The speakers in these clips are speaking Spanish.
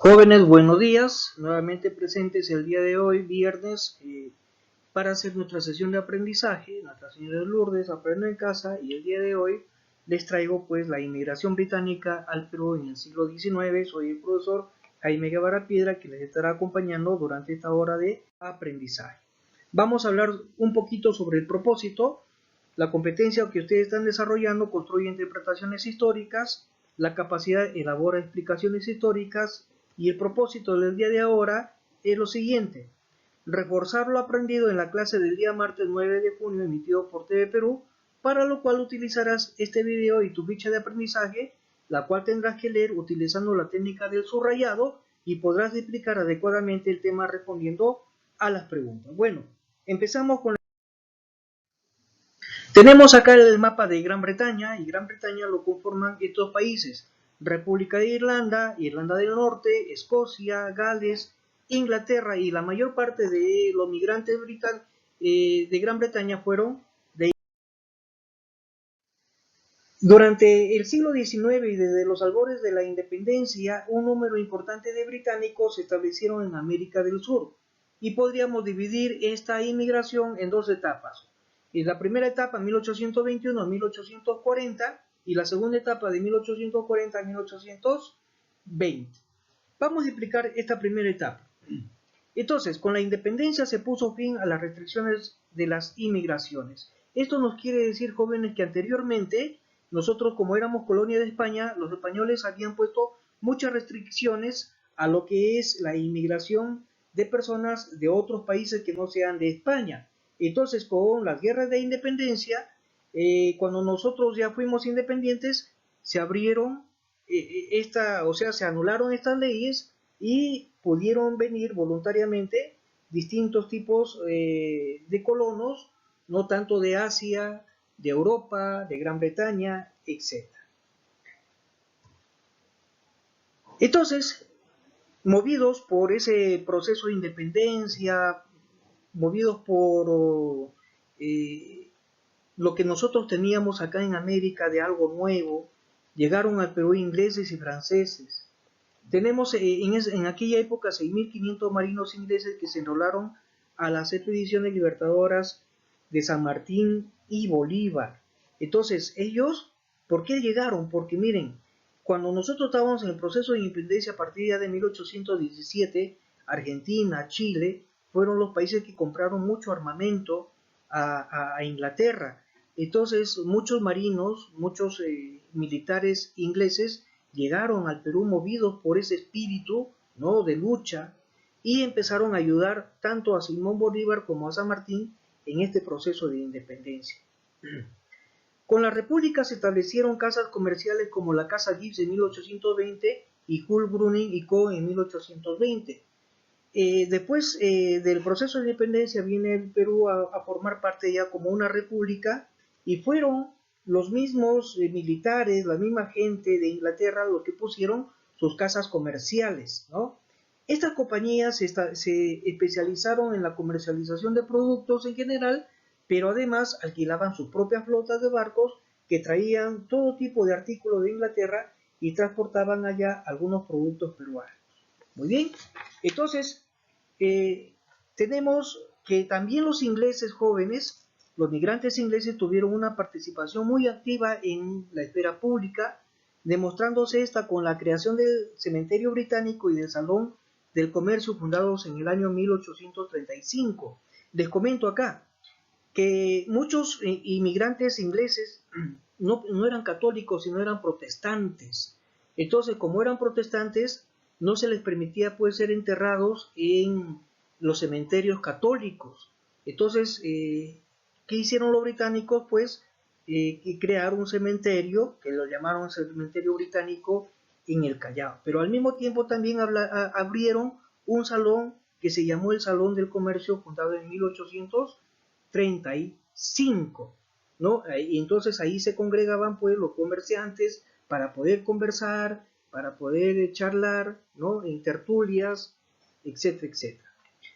Jóvenes, buenos días, nuevamente presentes el día de hoy, viernes, para hacer nuestra sesión de aprendizaje. Nuestra señora de Lourdes aprende en casa y el día de hoy les traigo pues la inmigración británica al Perú en el siglo XIX. Soy el profesor Jaime Guevara Piedra, que les estará acompañando durante esta hora de aprendizaje. Vamos a hablar un poquito sobre el propósito, la competencia que ustedes están desarrollando, construye interpretaciones históricas, la capacidad elabora explicaciones históricas, y el propósito del día de ahora es lo siguiente: reforzar lo aprendido en la clase del día martes 9 de junio emitido por TV Perú, para lo cual utilizarás este video y tu ficha de aprendizaje, la cual tendrás que leer utilizando la técnica del subrayado y podrás explicar adecuadamente el tema respondiendo a las preguntas. Bueno, empezamos con Tenemos acá el mapa de Gran Bretaña, y Gran Bretaña lo conforman estos países: República de Irlanda, Irlanda del Norte, Escocia, Gales, Inglaterra, y la mayor parte de los migrantes de Gran Bretaña fueron de... Durante el siglo XIX y desde los albores de la independencia, un número importante de británicos se establecieron en América del Sur, y podríamos dividir esta inmigración en dos etapas. Y la primera etapa, 1821 a 1840, y la segunda etapa, de 1840 a 1820. Vamos a explicar esta primera etapa. Entonces, con la independencia se puso fin a las restricciones de las inmigraciones. Esto nos quiere decir, jóvenes, que anteriormente nosotros, como éramos colonia de España, los españoles habían puesto muchas restricciones a lo que es la inmigración de personas de otros países que no sean de España. Entonces, con las guerras de independencia, cuando nosotros ya fuimos independientes, se abrieron se anularon estas leyes y pudieron venir voluntariamente distintos tipos de colonos, no tanto de Asia, de Europa, de Gran Bretaña, etc. Entonces, movidos por ese proceso de independencia, movidos por lo que nosotros teníamos acá en América de algo nuevo, llegaron al Perú ingleses y franceses. Tenemos en aquella época 6.500 marinos ingleses que se enrolaron a las expediciones libertadoras de San Martín y Bolívar. Entonces, ellos, ¿por qué llegaron? Porque miren, cuando nosotros estábamos en el proceso de independencia a partir ya de 1817, Argentina, Chile, fueron los países que compraron mucho armamento a Inglaterra. Entonces, muchos marinos, muchos militares ingleses llegaron al Perú movidos por ese espíritu, ¿no?, de lucha, y empezaron a ayudar tanto a Simón Bolívar como a San Martín en este proceso de independencia. Con la República se establecieron casas comerciales como la Casa Gibbs en 1820 y Hull, Bruning y Co. en 1820. Después del proceso de independencia viene el Perú a formar parte ya como una república, y fueron los mismos militares, la misma gente de Inglaterra, los que pusieron sus casas comerciales, ¿no? Estas compañías se especializaron en la comercialización de productos en general, pero además alquilaban sus propias flotas de barcos que traían todo tipo de artículos de Inglaterra y transportaban allá algunos productos peruanos. Muy bien, entonces tenemos que también los ingleses jóvenes, los migrantes ingleses, tuvieron una participación muy activa en la esfera pública, demostrándose esta con la creación del Cementerio Británico y del Salón del Comercio, fundados en el año 1835. Les comento acá que muchos inmigrantes ingleses no eran católicos, sino eran protestantes. Entonces, como eran protestantes, no se les permitía pues ser enterrados en los cementerios católicos. Entonces, ¿qué hicieron los británicos? Pues crear un cementerio, que lo llamaron Cementerio Británico, en el Callao. Pero al mismo tiempo también abrieron un salón que se llamó el Salón del Comercio, fundado en 1835, ¿no? Y entonces ahí se congregaban pues los comerciantes para poder conversar, para poder charlar, ¿no?, en tertulias, etcétera, etcétera.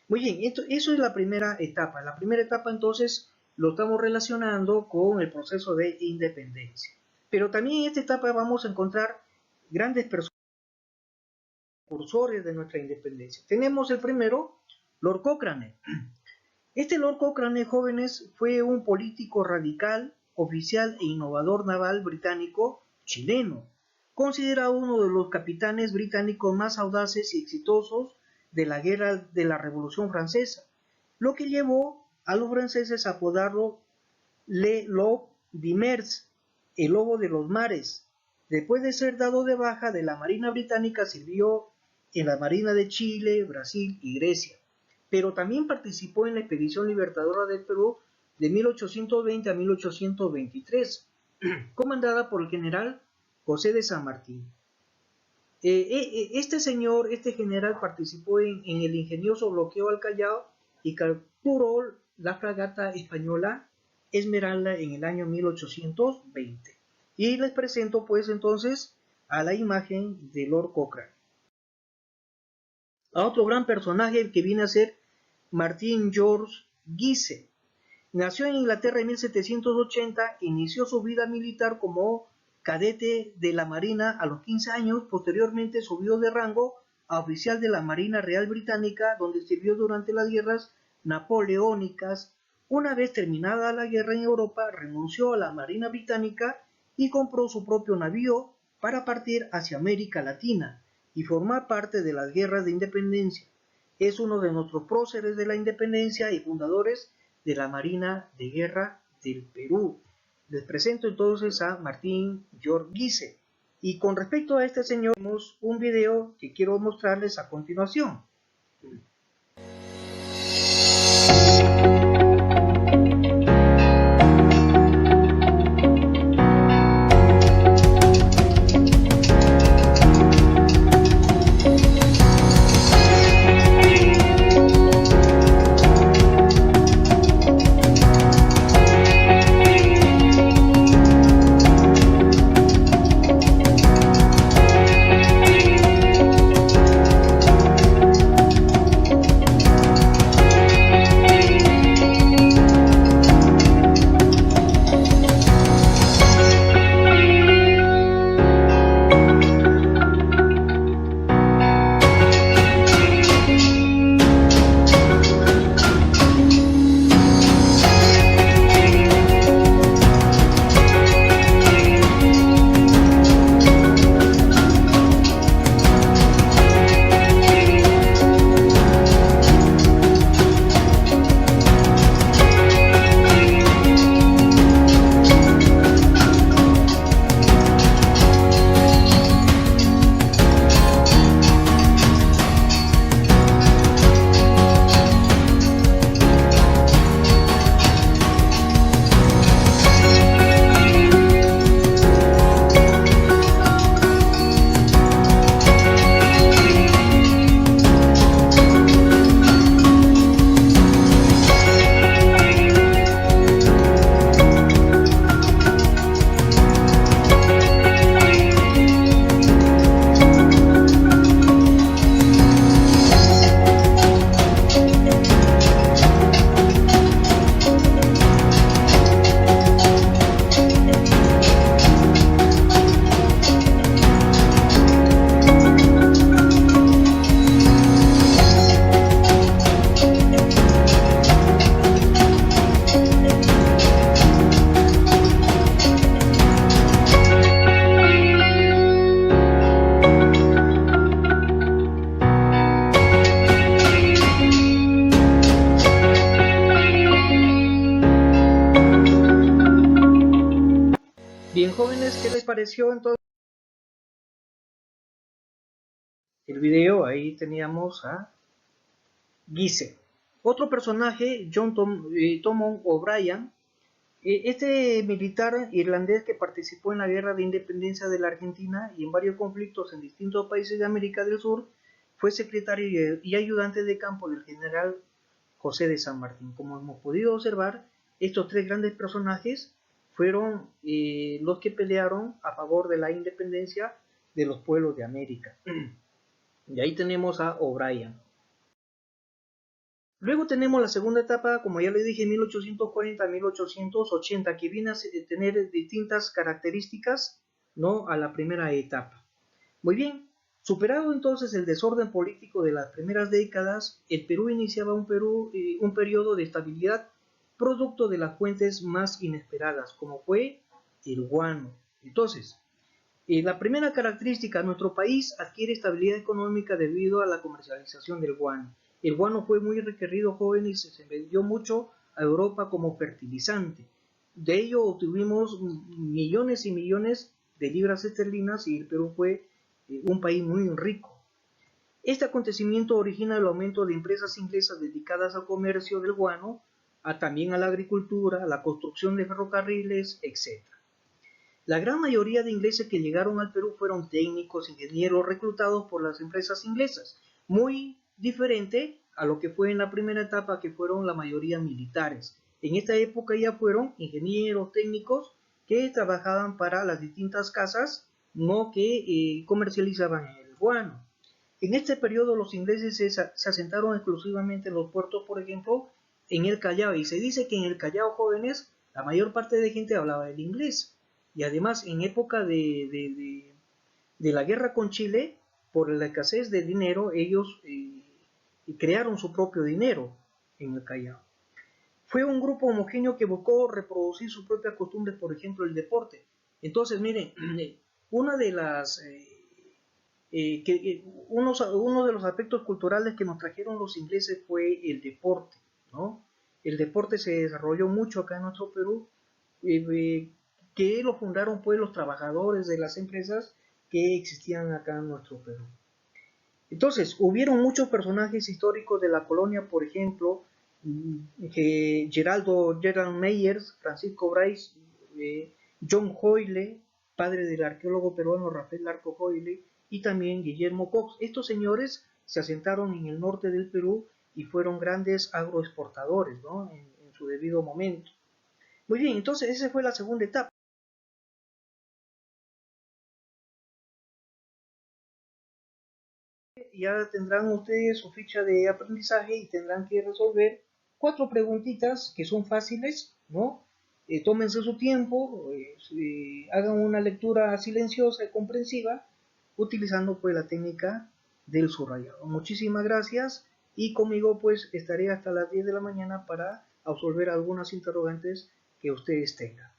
Muy bien, eso es la primera etapa. La primera etapa entonces lo estamos relacionando con el proceso de independencia. Pero también en esta etapa vamos a encontrar grandes personas precursores de nuestra independencia. Tenemos el primero, Lord Cochrane. Este Lord Cochrane, jóvenes, fue un político radical, oficial e innovador naval británico chileno, considerado uno de los capitanes británicos más audaces y exitosos de la guerra de la Revolución Francesa, lo que llevó a los franceses a apodarlo Le Loup des Mers, el lobo de los mares. Después de ser dado de baja de la Marina Británica, sirvió en la Marina de Chile, Brasil y Grecia, pero también participó en la Expedición Libertadora del Perú de 1820 a 1823, comandada por el general José de San Martín. Este general participó en el ingenioso bloqueo al Callao y capturó la fragata española Esmeralda en el año 1820. Y les presento pues entonces a la imagen de Lord Cochrane. A otro gran personaje que viene a ser Martin George Guise. Nació en Inglaterra en 1780, inició su vida militar como cadete de la Marina a los 15 años, posteriormente subió de rango a oficial de la Marina Real Británica, donde sirvió durante las guerras napoleónicas. Una vez terminada la guerra en Europa, renunció a la Marina Británica y compró su propio navío para partir hacia América Latina y formar parte de las guerras de independencia. Es uno de nuestros próceres de la independencia y fundadores de la Marina de Guerra del Perú. Les presento entonces a Martin George Guise. Y con respecto a este señor, tenemos un video que quiero mostrarles a continuación. Bien, jóvenes, ¿qué les pareció entonces el video? Ahí teníamos a Guise. Otro personaje, John Thomond O'Brien, este militar irlandés que participó en la guerra de independencia de la Argentina y en varios conflictos en distintos países de América del Sur, fue secretario y ayudante de campo del general José de San Martín. Como hemos podido observar, estos tres grandes personajes fueron los que pelearon a favor de la independencia de los pueblos de América. Y ahí tenemos a O'Brien. Luego tenemos la segunda etapa, como ya les dije, 1840 a 1880, que viene a tener distintas características, ¿no?, a la primera etapa. Muy bien, Superado entonces el desorden político de las primeras décadas, el Perú iniciaba un periodo de estabilidad producto de las fuentes más inesperadas, como fue el guano. Entonces, la primera característica, nuestro país adquiere estabilidad económica debido a la comercialización del guano. El guano fue muy requerido, joven, y se vendió mucho a Europa como fertilizante. De ello obtuvimos millones y millones de libras esterlinas y el Perú fue un país muy rico. Este acontecimiento origina el aumento de empresas inglesas dedicadas al comercio del guano, también a la agricultura, a la construcción de ferrocarriles, etc. La gran mayoría de ingleses que llegaron al Perú fueron técnicos, ingenieros reclutados por las empresas inglesas, muy diferente a lo que fue en la primera etapa, que fueron la mayoría militares. En esta época ya fueron ingenieros técnicos que trabajaban para las distintas casas, no que comercializaban el guano. En este periodo los ingleses se asentaron exclusivamente en los puertos, por ejemplo, en el Callao, y se dice que en el Callao, jóvenes, la mayor parte de gente hablaba el inglés. Y además, en época de la guerra con Chile, por la escasez de dinero, ellos crearon su propio dinero en el Callao. Fue un grupo homogéneo que buscó reproducir sus propias costumbres, por ejemplo, el deporte. Entonces, miren, una de las... uno de los aspectos culturales que nos trajeron los ingleses fue el deporte, ¿no? El deporte se desarrolló mucho acá en nuestro Perú, que lo fundaron pues los trabajadores de las empresas que existían acá en nuestro Perú. Entonces, hubieron muchos personajes históricos de la colonia, por ejemplo, Gerald Meyers, Francisco Bryce, John Hoyle, padre del arqueólogo peruano Rafael Larco Hoyle, y también Guillermo Cox. Estos señores se asentaron en el norte del Perú y fueron grandes agroexportadores, ¿no? en su debido momento. Muy bien, entonces esa fue la segunda etapa. Ya tendrán ustedes su ficha de aprendizaje y tendrán que resolver 4 preguntitas que son fáciles, ¿no? Tómense su tiempo, hagan una lectura silenciosa y comprensiva, utilizando pues la técnica del subrayado. Muchísimas gracias y conmigo pues estaré hasta las 10 de la mañana para absolver algunas interrogantes que ustedes tengan.